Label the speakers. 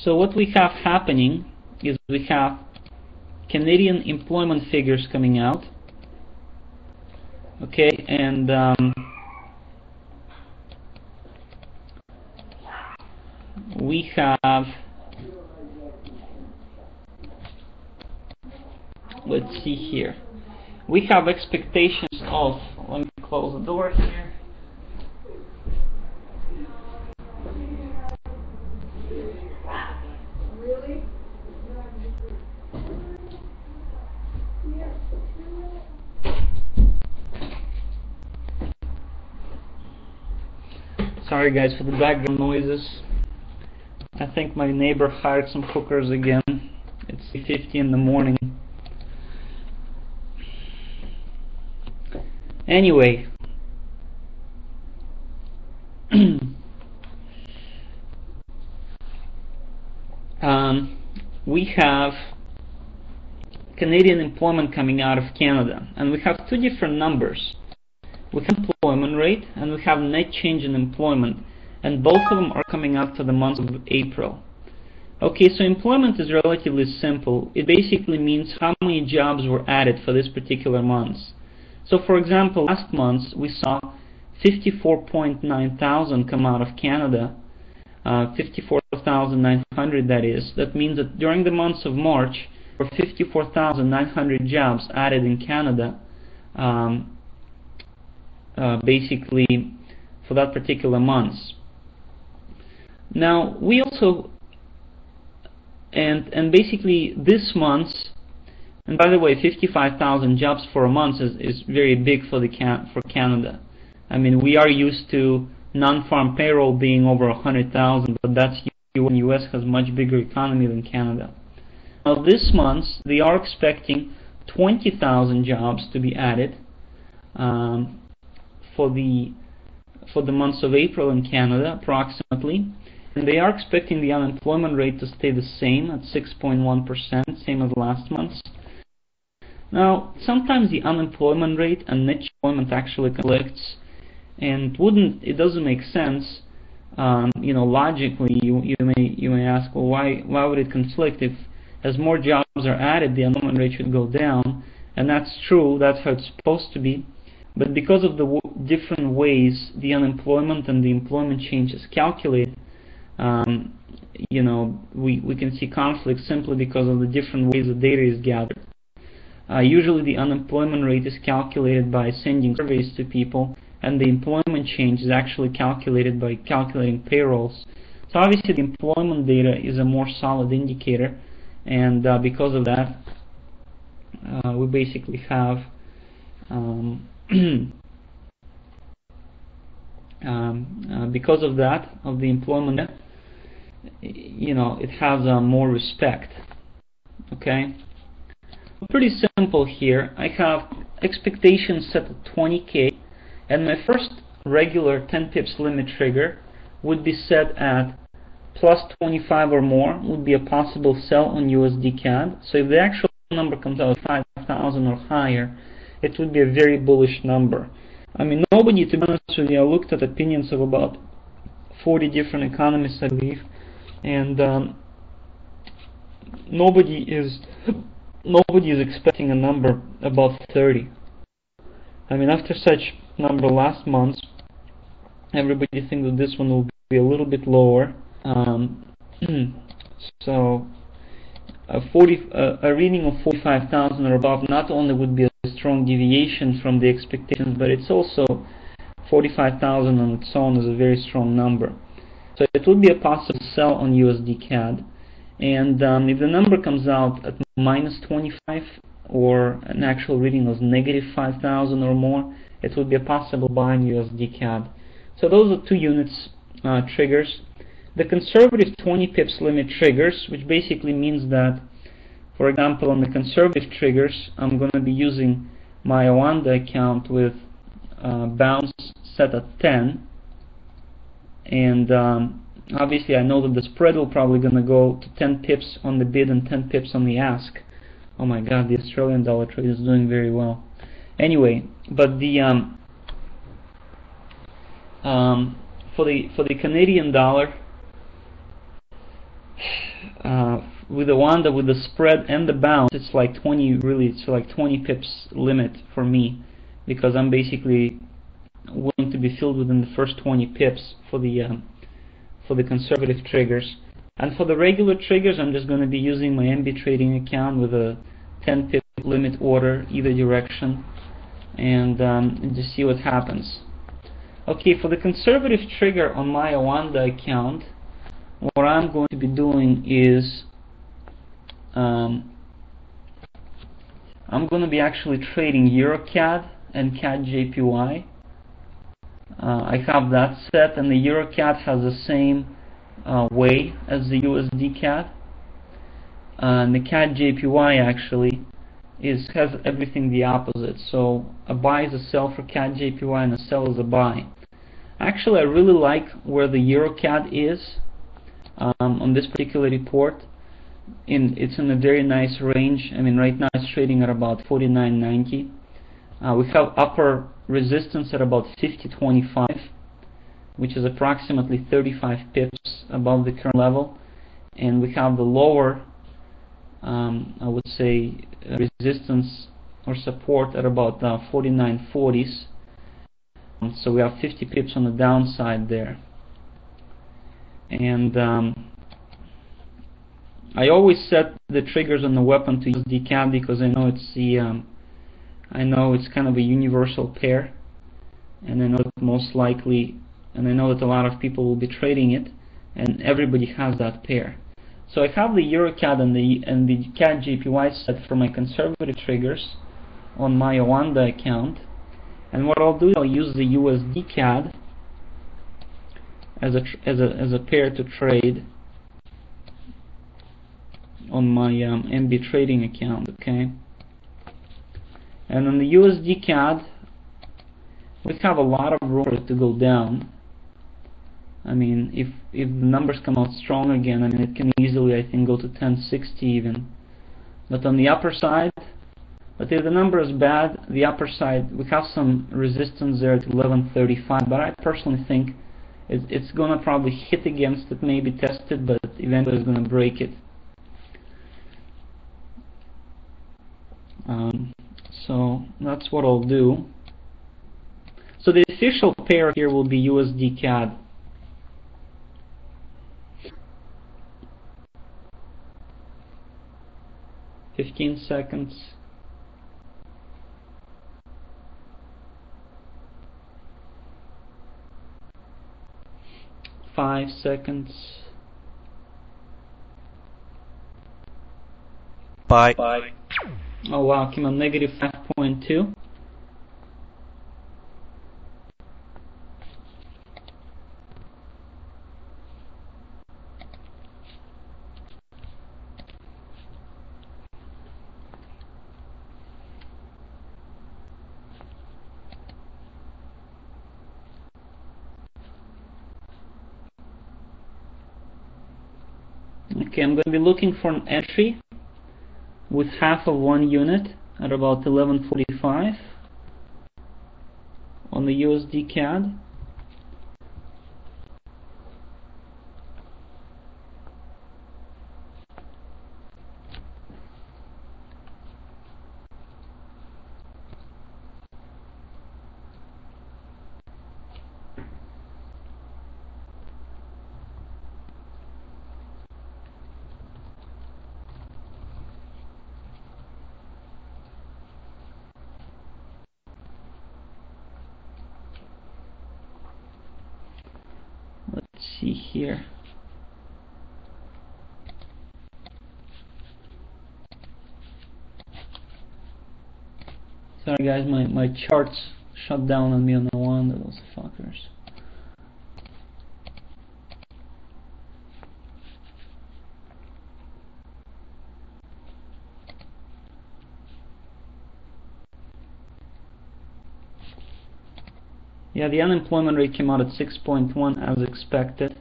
Speaker 1: So what we have happening is we have Canadian employment figures coming out, okay, and we have, let's see here, we have expectations of, let me close the door here. Sorry guys for the background noises. I think my neighbor hired some hookers again. It's 8:50 in the morning. Anyway, we have Canadian employment coming out of Canada, and we have two different numbers. We have employment rate and we have net change in employment, and both of them are coming out for the month of April. Okay, so employment is relatively simple. It basically means how many jobs were added for this particular month. So for example, last month we saw 54.9 thousand come out of Canada, 54,900 that is. That means that during the months of March there were 54,900 jobs added in Canada, basically for that particular month. Now we also, and basically this month, and by the way, 55,000 jobs for a month is very big for for Canada. I mean, we are used to non-farm payroll being over 100,000, but that's when the US has much bigger economy than Canada. Now this month they are expecting 20,000 jobs to be added for the months of April in Canada, approximately, and they are expecting the unemployment rate to stay the same at 6.1%, same as last month. Now, sometimes the unemployment rate and net employment actually conflicts, and it doesn't make sense. You know, logically, you may ask, well, why would it conflict? If as more jobs are added, the unemployment rate should go down, and that's true. That's how it's supposed to be. But because of the different ways the unemployment and the employment change is calculated, you know, we can see conflicts simply because of the different ways the data is gathered. Usually the unemployment rate is calculated by sending surveys to people, and the employment change is actually calculated by calculating payrolls. So obviously the employment data is a more solid indicator, and because of that, we basically have because of that, of the employment, you know, it has more respect. Okay, pretty simple here. I have expectations set at 20K, and my first regular 10 pips limit trigger would be set at plus 25 or more, would be a possible sell on USD CAD. So if the actual number comes out 5,000 or higher, it would be a very bullish number. I mean, nobody, to be honest with you, I looked at opinions of about 40 different economists, I believe, and nobody is expecting a number above 30. I mean, after such number last month, everybody thinks that this one will be a little bit lower. So a reading of 45,000 or above not only would be a strong deviation from the expectations, but it's also 45,000 on its own is a very strong number. So it would be a possible sell on USD CAD. And if the number comes out at minus 25 or an actual reading of negative 5,000 or more, it would be a possible buy in USD CAD. So those are 2 units triggers. The conservative 20 pips limit triggers, which basically means that, for example, on the conservative triggers, I'm going to be using my Oanda account with bounce set at 10, and obviously I know that the spread will probably going to go to 10 pips on the bid and 10 pips on the ask. Oh my God, the Australian dollar trade is doing very well. Anyway, but the for the Canadian dollar, with the Wanda, with the spread and the bounce, it's like 20. Really, it's like 20 pips limit for me, because I'm basically willing to be filled within the first 20 pips for the conservative triggers. And for the regular triggers, I'm just going to be using my MB trading account with a 10 pip limit order either direction, and just see what happens. Okay, for the conservative trigger on my Wanda account, what I'm going to be doing is I'm going to be actually trading EuroCAD and CAD JPY. I have that set, and the EuroCAD has the same way as the USD CAD. And the CAD JPY actually has everything the opposite. So a buy is a sell for CAD JPY, and a sell is a buy. Actually, I really like where the EuroCAD is on this particular report. It's in a very nice range. I mean, right now it's trading at about 49.90. We have upper resistance at about 50.25, which is approximately 35 pips above the current level, and we have the lower, I would say, resistance or support at about 49.40s. So we have 50 pips on the downside there. And I always set the triggers on the weapon to USD CAD, because I know it's kind of a universal pair, and I know that most likely, and I know that a lot of people will be trading it, and everybody has that pair. So I have the EuroCAD and the CAD JPY set for my conservative triggers on my Wanda account, and what I'll do is I'll use the USD CAD as a pair to trade on my MB trading account. Okay, and on the USD CAD, we have a lot of room for it to go down. I mean, if the numbers come out strong again, I mean, it can easily, I think, go to 1060 even. But on the upper side, but if the number is bad, the upper side, we have some resistance there at 1135. But I personally think it's going to probably hit against it, maybe test it, but eventually it's going to break it. So that's what I'll do. So the official pair here will be USD CAD. "15 seconds. "5 seconds.
Speaker 2: Buy.
Speaker 1: Oh wow, came on negative 5.2. Okay, I'm going to be looking for an entry with half of 1 unit at about 1145 on the USD CAD. Let's see here. Sorry guys, my charts shut down on me on the one, those fuckers. Yeah, the unemployment rate came out at 6.1 as expected.